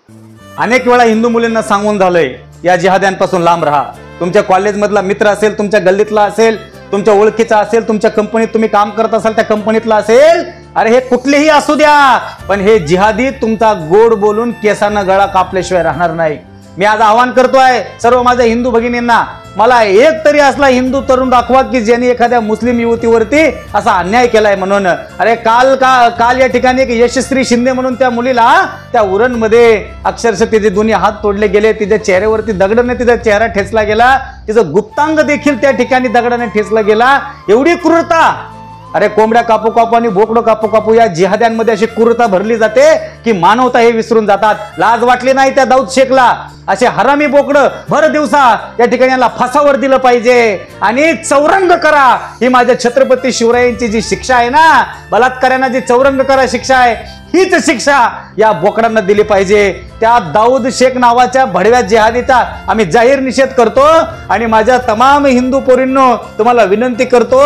अनेक वेळा हिंदू मुलींना सांगून झालंय या जिहाद्यांपासून लांब राहा। तुमच्या कॉलेजमधला मित्र असेल, तुमच्या गल्लीतला असेल, तुमच्या ओळखीचा असेल, तुमच्या कंपनीत तुम्ही काम करत असाल त्या कंपनीतला असेल, अरे हे कुठलेही असू द्या, पण हे जिहादी तुमचा गोड बोलून केसांना गळा कापल्याशिवाय राहणार नाही। मी आज आवाहन करतोय सर्व माझ्या हिंदू भगिनींना, मला एक तरी असला हिंदू तरुण दाखवा की ज्यांनी एखाद्या मुस्लिम युवतीवरती असा अन्याय केलाय म्हणून। अरे काल या ठिकाणी एक यशस्वी शिंदे म्हणून त्या मुलीला त्या उरणमध्ये अक्षरशः तिचे दोन्ही हात तोडले गेले, तिच्या चेहऱ्यावरती दगडाने तिचा चेहरा ठेचला गेला, तिचं गुप्तांग देखील त्या ठिकाणी दगडाने ठेचला गेला। एवढी क्रूरता, अरे कोंबड्या कापू कापू आणि बोकडं कापू कापू या जिहाद्यांमध्ये अशी क्रूरता भरली जाते की मानवता हे विसरून जातात। लाज वाटली नाही त्या दाऊद शेखला, असे हरामी बोकडं भर दिवसा या ठिकाणी याला फासावर दिलं पाहिजे आणि चौरंग करा, ही माझ्या छत्रपती शिवरायांची जी शिक्षा आहे ना, बलात्काऱ्यांना जी चौरंग करा शिक्षा आहे, हीच शिक्षा या बोकडांना दिली पाहिजे। त्या दाऊद शेख नावाच्या भडव्या जिहादीचा आम्ही जाहीर निषेध करतो आणि माझ्या तमाम हिंदू पोरींनो तुम्हाला विनंती करतो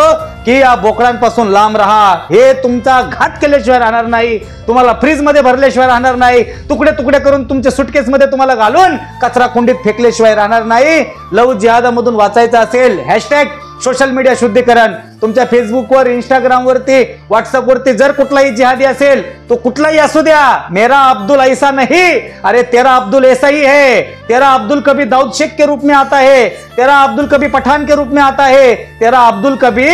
की या बोकडांपासून लांब राहा। हे तुमचा घात केल्याशिवाय राहणार नाही, तुम्हाला फ्रीज मध्ये भरल्याशिवाय राहणार नाही, तुकडे तुकडे करून तुमच्या सुटकेस मध्ये तुम्हाला घालून कचरा कुंडीत फेकल्याशिवाय राहणार नाही। लव जिहादामधून वाचायचं असेल हॅशटॅग सोशल मीडिया शुद्धीकरण, तुमच्या फेसबुकवर, इंस्टाग्रामवरती, व्हॉट्सअपवरती जर कुठलाही जिहादी असेल तो कुठलाही असू द्या, मेरा अब्दुल ऐसा नहीं, अरे तेरा अब्दुल ऐसा ही है, तेरा अब्दुल कभी दाऊद शेख के रूप में आता है, तेरा अब्दुल कभी पठान के रूप में आता है, तेरा अब्दुल कभी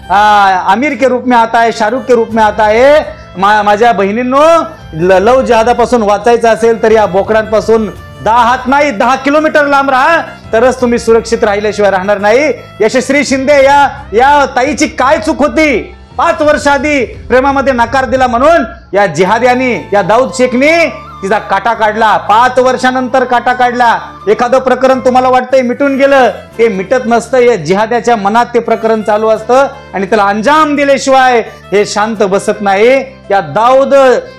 आमिर के रूप में आता है, शाहरुख के रूप में आता है। माझ्या बहिणींनो, लव जिहादापासून वाचायचं असेल तर या बोकडांपासून 10 हात नाही 10 किलोमीटर लांब राहा, तरच तुम्ही सुरक्षित राहिल्याशिवाय राहणार नाही। यशस्वी शिंदे या ताईची काय चूक होती? 5 वर्ष आधी प्रेमामध्ये नकार दिला म्हणून या जिहाद्यांनी, या दाऊद शेखनी तिचा काटा काढला, 5 वर्षानंतर काटा काढला। एखादं प्रकरण तुम्हाला वाटतंय मिटून गेलं, ते मिटत नसतं, या जिहाद्याच्या मनात ते प्रकरण चालू असतं आणि त्याला अंजाम दिल्याशिवाय हे शांत बसत नाही। या दाऊद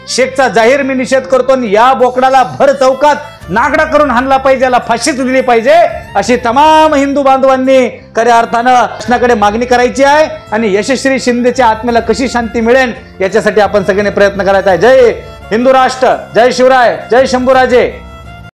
शेखचा जाहीर मी निषेध करतो आणि या बोकडाला भर चौकात नागडा करून हाणला पाहिजे, याला फाशीच दिली पाहिजे, अशी तमाम हिंदू बांधवांनी खऱ्या अर्थानं कृष्णाकडे मागणी करायची आहे आणि यशस्वी शिंदेच्या आत्म्याला कशी शांती मिळेल याच्यासाठी आपण सगळ्यांनी प्रयत्न करायचा आहे। जय हिंदू राष्ट्र, जय शिवराय, जय शंभूराजे।